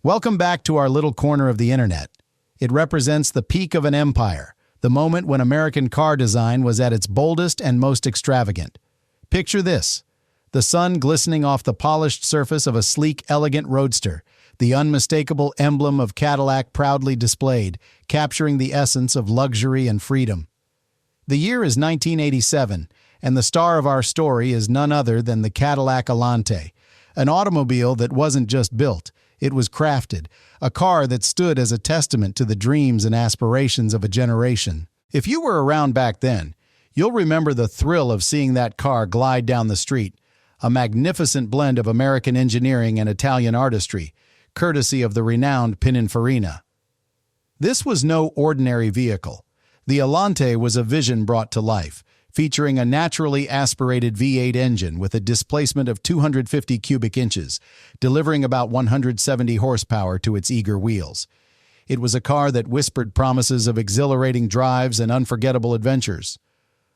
Welcome back to our little corner of the internet. It represents the peak of an empire, the moment when American car design was at its boldest and most extravagant. Picture this: the sun glistening off the polished surface of a sleek, elegant roadster, the unmistakable emblem of Cadillac proudly displayed, capturing the essence of luxury and freedom. The year is 1987, and the star of our story is none other than the Cadillac Allante, an automobile that wasn't just built, it was crafted, a car that stood as a testament to the dreams and aspirations of a generation. If you were around back then, you'll remember the thrill of seeing that car glide down the street, a magnificent blend of American engineering and Italian artistry, courtesy of the renowned Pininfarina. This was no ordinary vehicle. The Allante was a vision brought to life, featuring a naturally aspirated V8 engine with a displacement of 250 cubic inches, delivering about 170 horsepower to its eager wheels. It was a car that whispered promises of exhilarating drives and unforgettable adventures.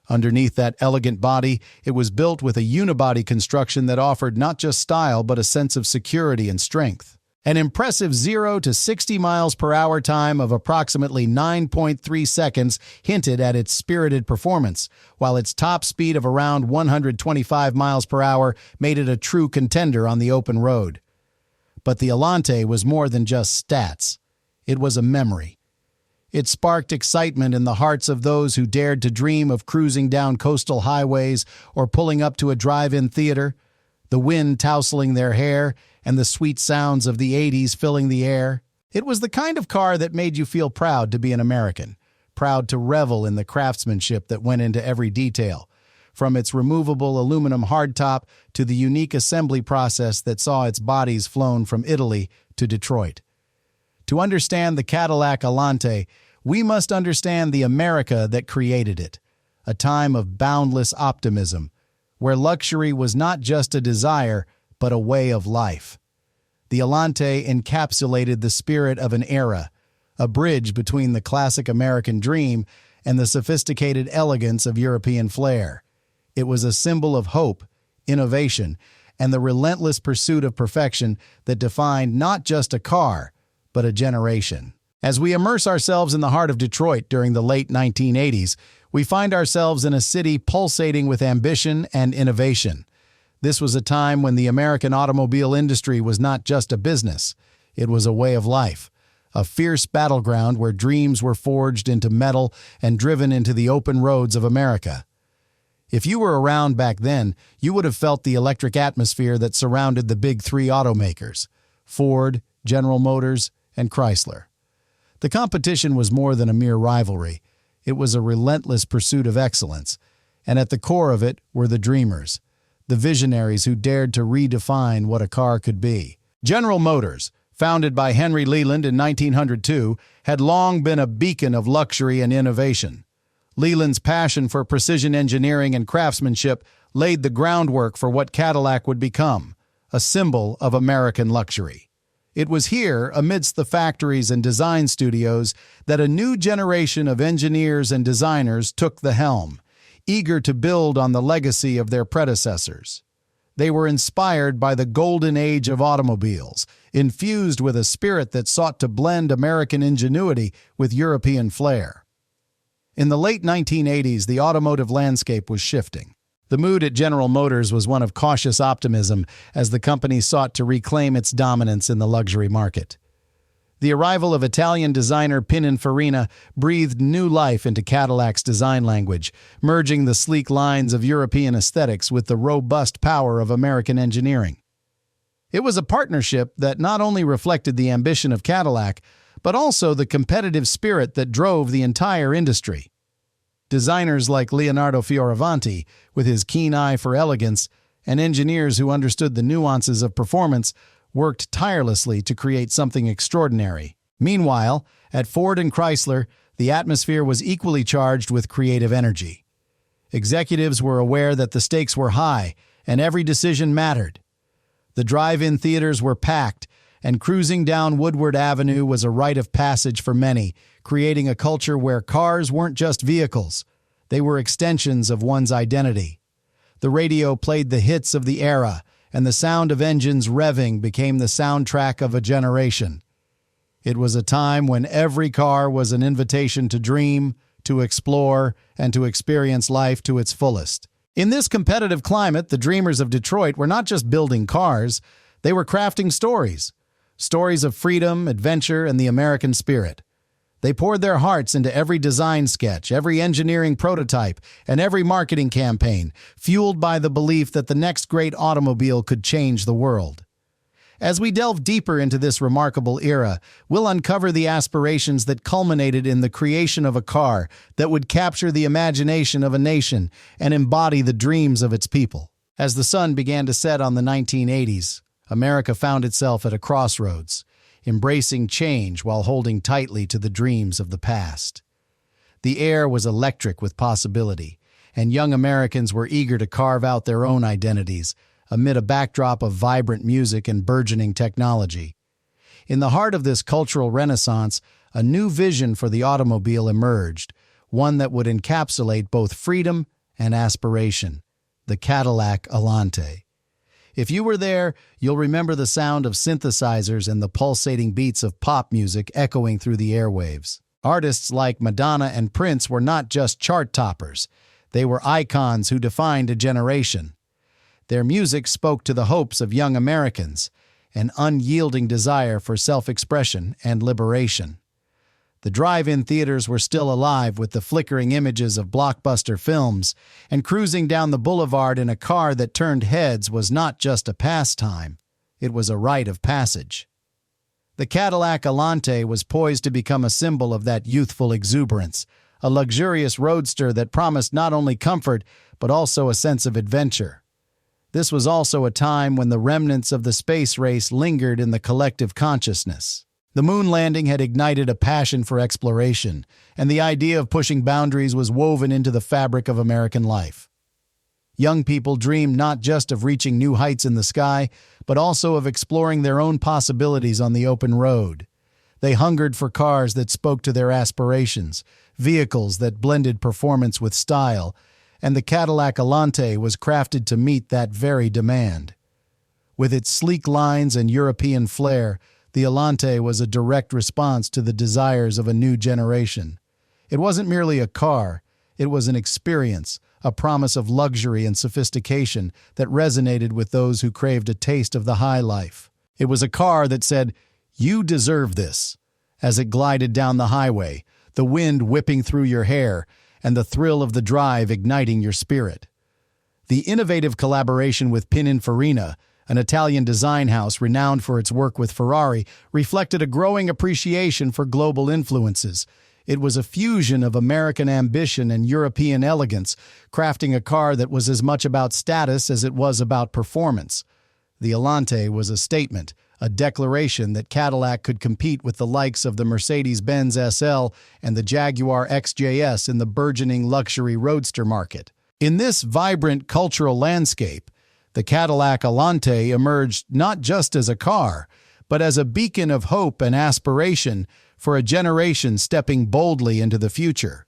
Underneath that elegant body, it was built with a unibody construction that offered not just style but a sense of security and strength. An impressive 0 to 60 miles per hour time of approximately 9.3 seconds hinted at its spirited performance, while its top speed of around 125 miles per hour made it a true contender on the open road. But the Allante was more than just stats. It was a memory. It sparked excitement in the hearts of those who dared to dream of cruising down coastal highways or pulling up to a drive-in theater, the wind tousling their hair and the sweet sounds of the 80s filling the air. It was the kind of car that made you feel proud to be an American, proud to revel in the craftsmanship that went into every detail, from its removable aluminum hardtop to the unique assembly process that saw its bodies flown from Italy to Detroit. To understand the Cadillac Allante, we must understand the America that created it, a time of boundless optimism, where luxury was not just a desire, but a way of life. The Allante encapsulated the spirit of an era, a bridge between the classic American dream and the sophisticated elegance of European flair. It was a symbol of hope, innovation, and the relentless pursuit of perfection that defined not just a car, but a generation. As we immerse ourselves in the heart of Detroit during the late 1980s, we find ourselves in a city pulsating with ambition and innovation. This was a time when the American automobile industry was not just a business, it was a way of life, a fierce battleground where dreams were forged into metal and driven into the open roads of America. If you were around back then, you would have felt the electric atmosphere that surrounded the big three automakers: Ford, General Motors, and Chrysler. The competition was more than a mere rivalry. It was a relentless pursuit of excellence, and at the core of it were the dreamers, the visionaries who dared to redefine what a car could be. General Motors, founded by Henry Leland in 1902, had long been a beacon of luxury and innovation. Leland's passion for precision engineering and craftsmanship laid the groundwork for what Cadillac would become, a symbol of American luxury. It was here, amidst the factories and design studios, that a new generation of engineers and designers took the helm, eager to build on the legacy of their predecessors. They were inspired by the golden age of automobiles, infused with a spirit that sought to blend American ingenuity with European flair. In the late 1980s, the automotive landscape was shifting. The mood at General Motors was one of cautious optimism as the company sought to reclaim its dominance in the luxury market. The arrival of Italian designer Pininfarina breathed new life into Cadillac's design language, merging the sleek lines of European aesthetics with the robust power of American engineering. It was a partnership that not only reflected the ambition of Cadillac, but also the competitive spirit that drove the entire industry. Designers like Leonardo Fioravanti, with his keen eye for elegance, and engineers who understood the nuances of performance, worked tirelessly to create something extraordinary. Meanwhile, at Ford and Chrysler, the atmosphere was equally charged with creative energy. Executives were aware that the stakes were high, and every decision mattered. The drive-in theaters were packed, and cruising down Woodward Avenue was a rite of passage for many, creating a culture where cars weren't just vehicles. They were extensions of one's identity. The radio played the hits of the era, and the sound of engines revving became the soundtrack of a generation. It was a time when every car was an invitation to dream, to explore, and to experience life to its fullest. In this competitive climate, the dreamers of Detroit were not just building cars, they were crafting stories. Stories of freedom, adventure, and the American spirit. They poured their hearts into every design sketch, every engineering prototype, and every marketing campaign, fueled by the belief that the next great automobile could change the world. As we delve deeper into this remarkable era, we'll uncover the aspirations that culminated in the creation of a car that would capture the imagination of a nation and embody the dreams of its people. As the sun began to set on the 1980s, America found itself at a crossroads, embracing change while holding tightly to the dreams of the past. The air was electric with possibility, and young Americans were eager to carve out their own identities amid a backdrop of vibrant music and burgeoning technology. In the heart of this cultural renaissance, a new vision for the automobile emerged, one that would encapsulate both freedom and aspiration: the Cadillac Allante. If you were there, you'll remember the sound of synthesizers and the pulsating beats of pop music echoing through the airwaves. Artists like Madonna and Prince were not just chart toppers. They were icons who defined a generation. Their music spoke to the hopes of young Americans, an unyielding desire for self-expression and liberation. The drive-in theaters were still alive with the flickering images of blockbuster films, and cruising down the boulevard in a car that turned heads was not just a pastime, it was a rite of passage. The Cadillac Allante was poised to become a symbol of that youthful exuberance, a luxurious roadster that promised not only comfort but also a sense of adventure. This was also a time when the remnants of the space race lingered in the collective consciousness. The moon landing had ignited a passion for exploration, and the idea of pushing boundaries was woven into the fabric of American life. Young people dreamed not just of reaching new heights in the sky, but also of exploring their own possibilities on the open road. They hungered for cars that spoke to their aspirations, vehicles that blended performance with style, and the Cadillac Allante was crafted to meet that very demand. With its sleek lines and European flair, the Allante was a direct response to the desires of a new generation. It wasn't merely a car, it was an experience, a promise of luxury and sophistication that resonated with those who craved a taste of the high life. It was a car that said, "You deserve this," as it glided down the highway, the wind whipping through your hair, and the thrill of the drive igniting your spirit. The innovative collaboration with Pininfarina, an Italian design house renowned for its work with Ferrari, reflected a growing appreciation for global influences. It was a fusion of American ambition and European elegance, crafting a car that was as much about status as it was about performance. The Allante was a statement, a declaration that Cadillac could compete with the likes of the Mercedes-Benz SL and the Jaguar XJS in the burgeoning luxury roadster market. In this vibrant cultural landscape, the Cadillac Allante emerged not just as a car, but as a beacon of hope and aspiration for a generation stepping boldly into the future.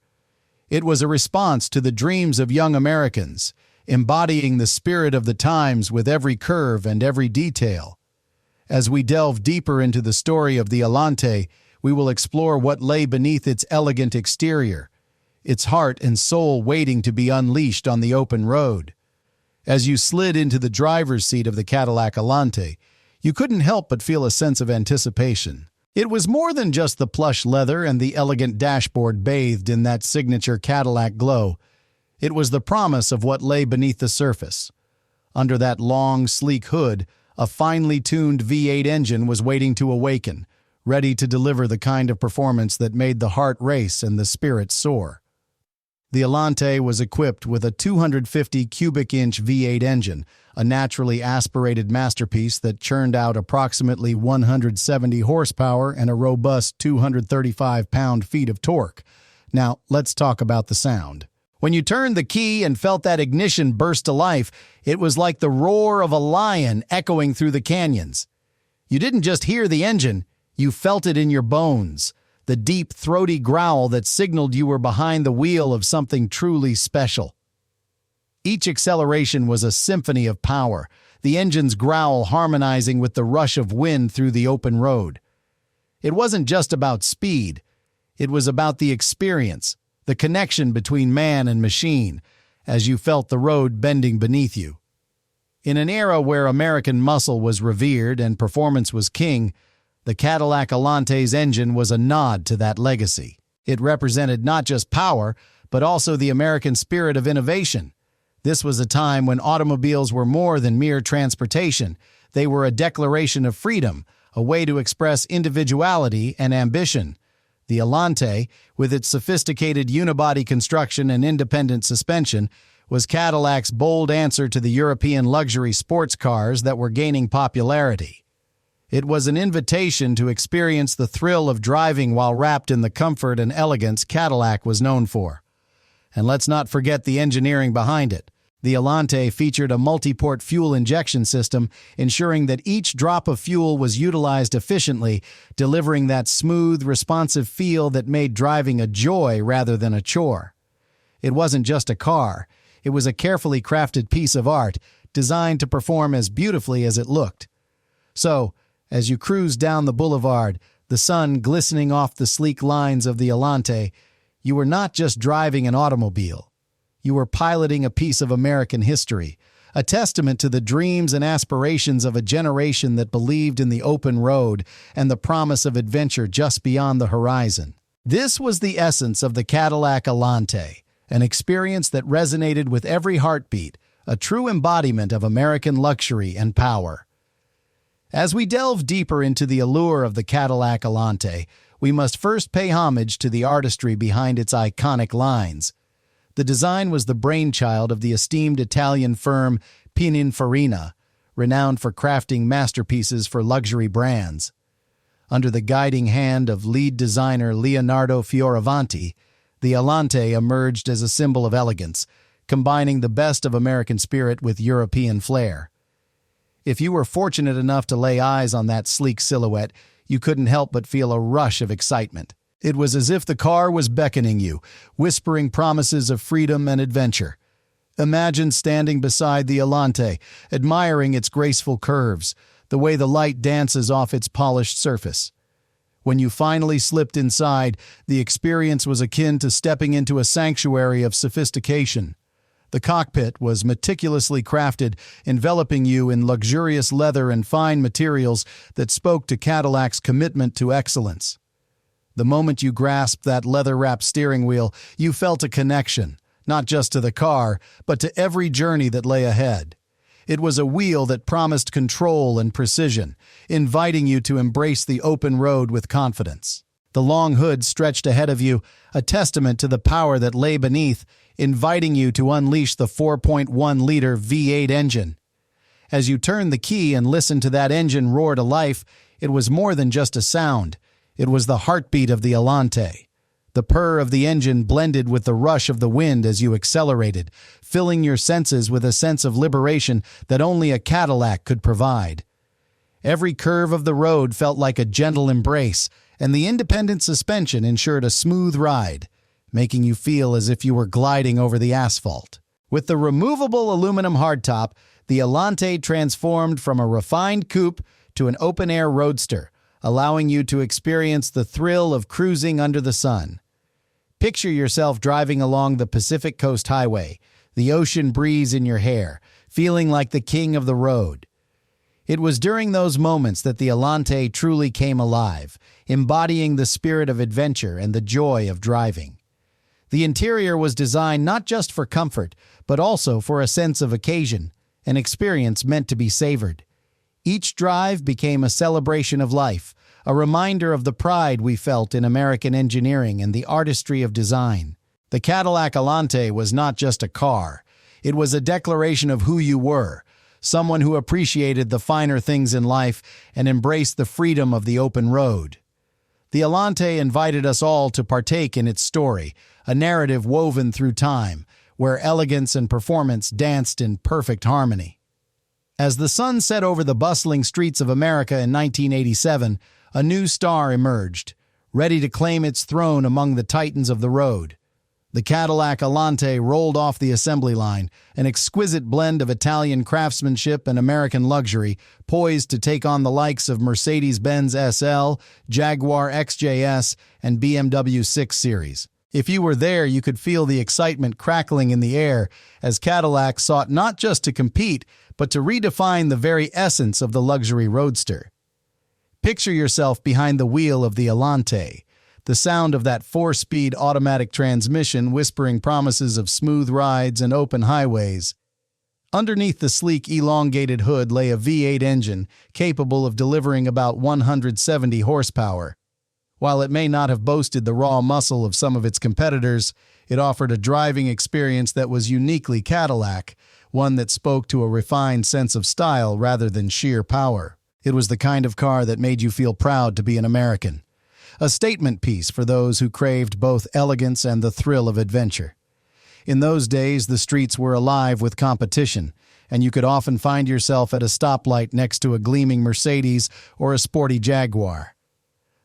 It was a response to the dreams of young Americans, embodying the spirit of the times with every curve and every detail. As we delve deeper into the story of the Allante, we will explore what lay beneath its elegant exterior, its heart and soul waiting to be unleashed on the open road. As you slid into the driver's seat of the Cadillac Allante, you couldn't help but feel a sense of anticipation. It was more than just the plush leather and the elegant dashboard bathed in that signature Cadillac glow. It was the promise of what lay beneath the surface. Under that long, sleek hood, a finely tuned V8 engine was waiting to awaken, ready to deliver the kind of performance that made the heart race and the spirit soar. The Allante was equipped with a 250 cubic inch V8 engine, a naturally aspirated masterpiece that churned out approximately 170 horsepower and a robust 235 pound-feet of torque. Now, let's talk about the sound. When you turned the key and felt that ignition burst to life, it was like the roar of a lion echoing through the canyons. You didn't just hear the engine, you felt it in your bones, the deep, throaty growl that signaled you were behind the wheel of something truly special. Each acceleration was a symphony of power, the engine's growl harmonizing with the rush of wind through the open road. It wasn't just about speed. It was about the experience, the connection between man and machine, as you felt the road bending beneath you. In an era where American muscle was revered and performance was king, the Cadillac Allante's engine was a nod to that legacy. It represented not just power, but also the American spirit of innovation. This was a time when automobiles were more than mere transportation. They were a declaration of freedom, a way to express individuality and ambition. The Allante, with its sophisticated unibody construction and independent suspension, was Cadillac's bold answer to the European luxury sports cars that were gaining popularity. It was an invitation to experience the thrill of driving while wrapped in the comfort and elegance Cadillac was known for. And let's not forget the engineering behind it. The Allante featured a multi-port fuel injection system, ensuring that each drop of fuel was utilized efficiently, delivering that smooth, responsive feel that made driving a joy rather than a chore. It wasn't just a car. It was a carefully crafted piece of art, designed to perform as beautifully as it looked. So, as you cruised down the boulevard, the sun glistening off the sleek lines of the Allante, you were not just driving an automobile. You were piloting a piece of American history, a testament to the dreams and aspirations of a generation that believed in the open road and the promise of adventure just beyond the horizon. This was the essence of the Cadillac Allante, an experience that resonated with every heartbeat, a true embodiment of American luxury and power. As we delve deeper into the allure of the Cadillac Allante, we must first pay homage to the artistry behind its iconic lines. The design was the brainchild of the esteemed Italian firm Pininfarina, renowned for crafting masterpieces for luxury brands. Under the guiding hand of lead designer Leonardo Fioravanti, the Allante emerged as a symbol of elegance, combining the best of American spirit with European flair. If you were fortunate enough to lay eyes on that sleek silhouette, you couldn't help but feel a rush of excitement. It was as if the car was beckoning you, whispering promises of freedom and adventure. Imagine standing beside the Allante, admiring its graceful curves, the way the light dances off its polished surface. When you finally slipped inside, the experience was akin to stepping into a sanctuary of sophistication. The cockpit was meticulously crafted, enveloping you in luxurious leather and fine materials that spoke to Cadillac's commitment to excellence. The moment you grasped that leather-wrapped steering wheel, you felt a connection, not just to the car, but to every journey that lay ahead. It was a wheel that promised control and precision, inviting you to embrace the open road with confidence. The long hood stretched ahead of you, a testament to the power that lay beneath, inviting you to unleash the 4.1-liter V8 engine. As you turned the key and listened to that engine roar to life, it was more than just a sound. It was the heartbeat of the Allante. The purr of the engine blended with the rush of the wind as you accelerated, filling your senses with a sense of liberation that only a Cadillac could provide. Every curve of the road felt like a gentle embrace, and the independent suspension ensured a smooth ride, making you feel as if you were gliding over the asphalt. With the removable aluminum hardtop, the Allante transformed from a refined coupe to an open-air roadster, allowing you to experience the thrill of cruising under the sun. Picture yourself driving along the Pacific Coast Highway, the ocean breeze in your hair, feeling like the king of the road. It was during those moments that the Allante truly came alive, embodying the spirit of adventure and the joy of driving. The interior was designed not just for comfort, but also for a sense of occasion, an experience meant to be savored. Each drive became a celebration of life, a reminder of the pride we felt in American engineering and the artistry of design. The Cadillac Allante was not just a car. It was a declaration of who you were, someone who appreciated the finer things in life and embraced the freedom of the open road. The Allante invited us all to partake in its story, a narrative woven through time, where elegance and performance danced in perfect harmony. As the sun set over the bustling streets of America in 1987, a new star emerged, ready to claim its throne among the titans of the road. The Cadillac Allante rolled off the assembly line, an exquisite blend of Italian craftsmanship and American luxury, poised to take on the likes of Mercedes-Benz SL, Jaguar XJS, and BMW 6 Series. If you were there, you could feel the excitement crackling in the air as Cadillac sought not just to compete, but to redefine the very essence of the luxury roadster. Picture yourself behind the wheel of the Allante, the sound of that 4-speed automatic transmission whispering promises of smooth rides and open highways. Underneath the sleek, elongated hood lay a V8 engine capable of delivering about 170 horsepower. While it may not have boasted the raw muscle of some of its competitors, it offered a driving experience that was uniquely Cadillac, one that spoke to a refined sense of style rather than sheer power. It was the kind of car that made you feel proud to be an American. A statement piece for those who craved both elegance and the thrill of adventure. In those days, the streets were alive with competition, and you could often find yourself at a stoplight next to a gleaming Mercedes or a sporty Jaguar.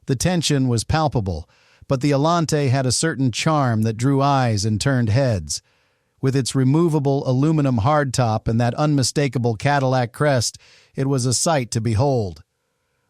The tension was palpable, but the Allante had a certain charm that drew eyes and turned heads. With its removable aluminum hardtop and that unmistakable Cadillac crest, it was a sight to behold.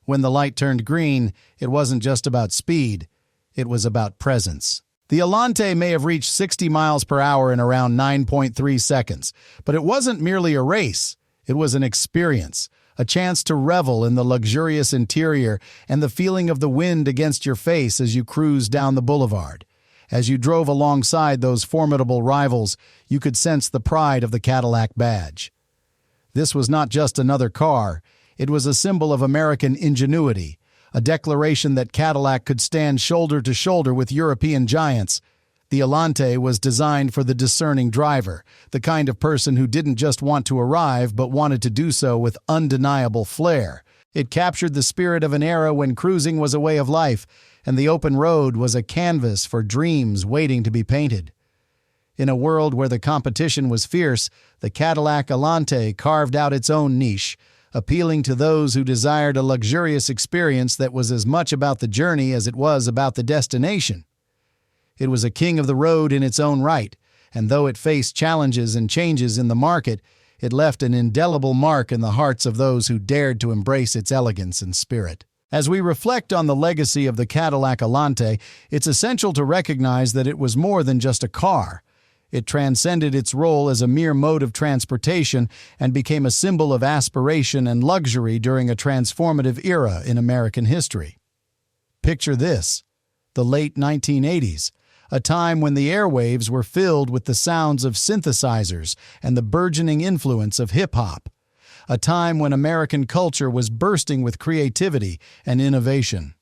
When the light turned green, it wasn't just about speed, it was about presence. The Allante may have reached 60 miles per hour in around 9.3 seconds, but it wasn't merely a race, it was an experience. A chance to revel in the luxurious interior and the feeling of the wind against your face as you cruised down the boulevard. As you drove alongside those formidable rivals, you could sense the pride of the Cadillac badge. This was not just another car, it was a symbol of American ingenuity, a declaration that Cadillac could stand shoulder to shoulder with European giants. The Allante was designed for the discerning driver, the kind of person who didn't just want to arrive but wanted to do so with undeniable flair. It captured the spirit of an era when cruising was a way of life, and the open road was a canvas for dreams waiting to be painted. In a world where the competition was fierce, the Cadillac Allante carved out its own niche, appealing to those who desired a luxurious experience that was as much about the journey as it was about the destination. It was a king of the road in its own right, and though it faced challenges and changes in the market, it left an indelible mark in the hearts of those who dared to embrace its elegance and spirit. As we reflect on the legacy of the Cadillac Allante, it's essential to recognize that it was more than just a car. It transcended its role as a mere mode of transportation and became a symbol of aspiration and luxury during a transformative era in American history. Picture this: the late 1980s. A time when the airwaves were filled with the sounds of synthesizers and the burgeoning influence of hip-hop. A time when American culture was bursting with creativity and innovation.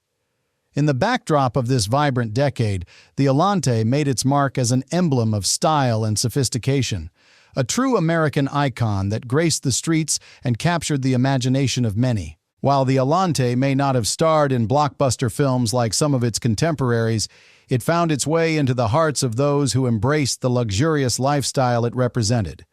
In the backdrop of this vibrant decade, the Allante made its mark as an emblem of style and sophistication, a true American icon that graced the streets and captured the imagination of many. While the Allante may not have starred in blockbuster films like some of its contemporaries, it found its way into the hearts of those who embraced the luxurious lifestyle it represented.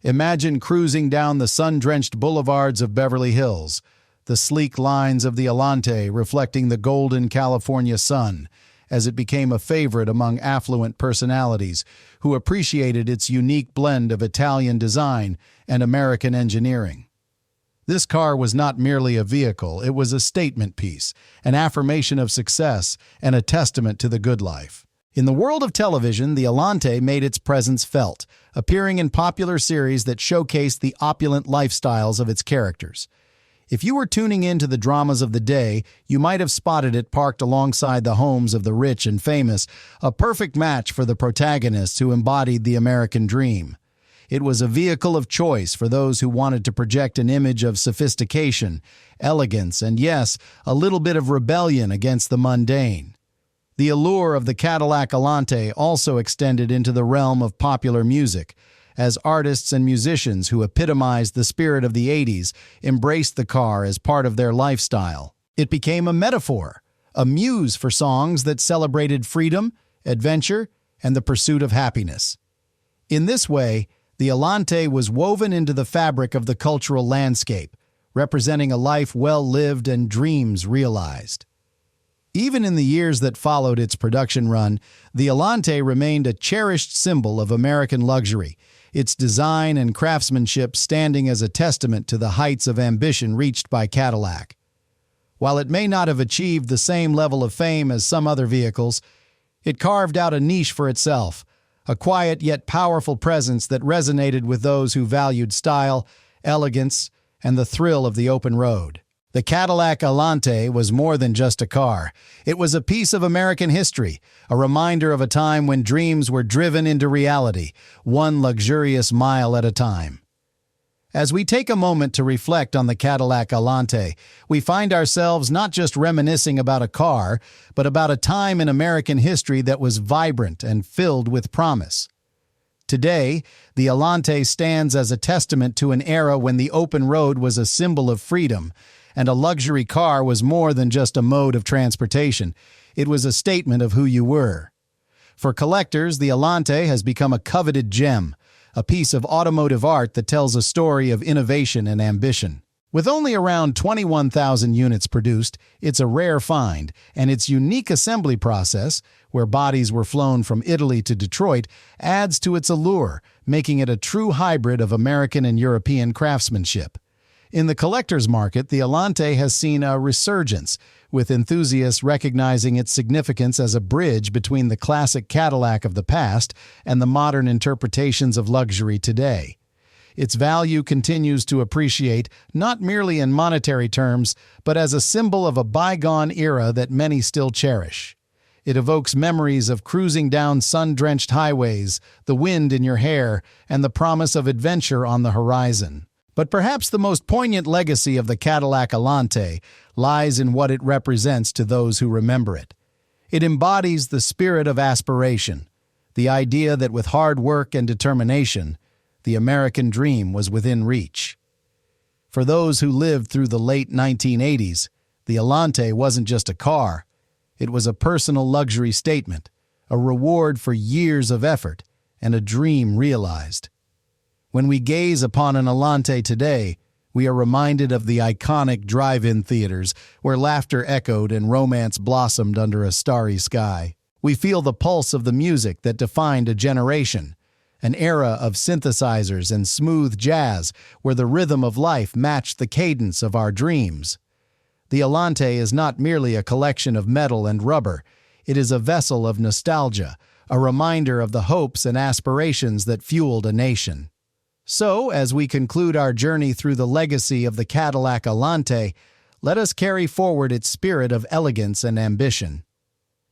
Imagine cruising down the sun-drenched boulevards of Beverly Hills, the sleek lines of the Allante reflecting the golden California sun, as it became a favorite among affluent personalities who appreciated its unique blend of Italian design and American engineering. This car was not merely a vehicle, it was a statement piece, an affirmation of success, and a testament to the good life. In the world of television, the Allante made its presence felt, appearing in popular series that showcased the opulent lifestyles of its characters. If you were tuning in to the dramas of the day, you might have spotted it parked alongside the homes of the rich and famous, a perfect match for the protagonists who embodied the American dream. It was a vehicle of choice for those who wanted to project an image of sophistication, elegance, and yes, a little bit of rebellion against the mundane. The allure of the Cadillac Allante also extended into the realm of popular music, as artists and musicians who epitomized the spirit of the 80s embraced the car as part of their lifestyle. It became a metaphor, a muse for songs that celebrated freedom, adventure, and the pursuit of happiness. In this way, the Allante was woven into the fabric of the cultural landscape, representing a life well lived and dreams realized. Even in the years that followed its production run, the Allante remained a cherished symbol of American luxury, its design and craftsmanship standing as a testament to the heights of ambition reached by Cadillac. While it may not have achieved the same level of fame as some other vehicles, it carved out a niche for itself, a quiet yet powerful presence that resonated with those who valued style, elegance, and the thrill of the open road. The Cadillac Allante was more than just a car. It was a piece of American history, a reminder of a time when dreams were driven into reality, one luxurious mile at a time. As we take a moment to reflect on the Cadillac Allante, we find ourselves not just reminiscing about a car, but about a time in American history that was vibrant and filled with promise. Today, the Allante stands as a testament to an era when the open road was a symbol of freedom, and a luxury car was more than just a mode of transportation. It was a statement of who you were. For collectors, the Allante has become a coveted gem, a piece of automotive art that tells a story of innovation and ambition. With only around 21,000 units produced, it's a rare find, and its unique assembly process, where bodies were flown from Italy to Detroit, adds to its allure, making it a true hybrid of American and European craftsmanship. In the collector's market, the Allante has seen a resurgence, with enthusiasts recognizing its significance as a bridge between the classic Cadillac of the past and the modern interpretations of luxury today. Its value continues to appreciate, not merely in monetary terms, but as a symbol of a bygone era that many still cherish. It evokes memories of cruising down sun-drenched highways, the wind in your hair, and the promise of adventure on the horizon. But perhaps the most poignant legacy of the Cadillac Allante lies in what it represents to those who remember it. It embodies the spirit of aspiration, the idea that with hard work and determination, the American dream was within reach. For those who lived through the late 1980s, the Allante wasn't just a car. It was a personal luxury statement, a reward for years of effort, and a dream realized. When we gaze upon an Allante today, we are reminded of the iconic drive-in theaters where laughter echoed and romance blossomed under a starry sky. We feel the pulse of the music that defined a generation, an era of synthesizers and smooth jazz where the rhythm of life matched the cadence of our dreams. The Allante is not merely a collection of metal and rubber. It is a vessel of nostalgia, a reminder of the hopes and aspirations that fueled a nation. So, as we conclude our journey through the legacy of the Cadillac Allante, let us carry forward its spirit of elegance and ambition.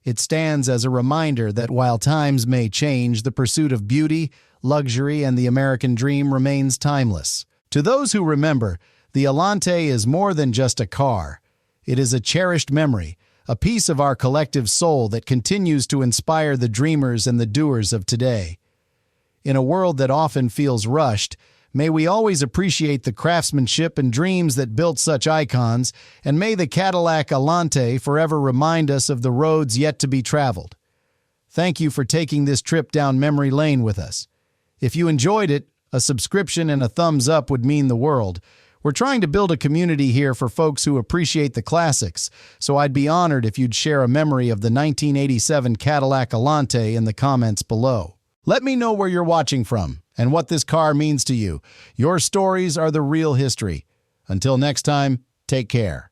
It stands as a reminder that while times may change, the pursuit of beauty, luxury, and the American dream remains timeless. To those who remember, the Allante is more than just a car. It is a cherished memory, a piece of our collective soul that continues to inspire the dreamers and the doers of today. In a world that often feels rushed, may we always appreciate the craftsmanship and dreams that built such icons, and may the Cadillac Allante forever remind us of the roads yet to be traveled. Thank you for taking this trip down memory lane with us. If you enjoyed it, a subscription and a thumbs up would mean the world. We're trying to build a community here for folks who appreciate the classics, so I'd be honored if you'd share a memory of the 1987 Cadillac Allante in the comments below. Let me know where you're watching from and what this car means to you. Your stories are the real history. Until next time, take care.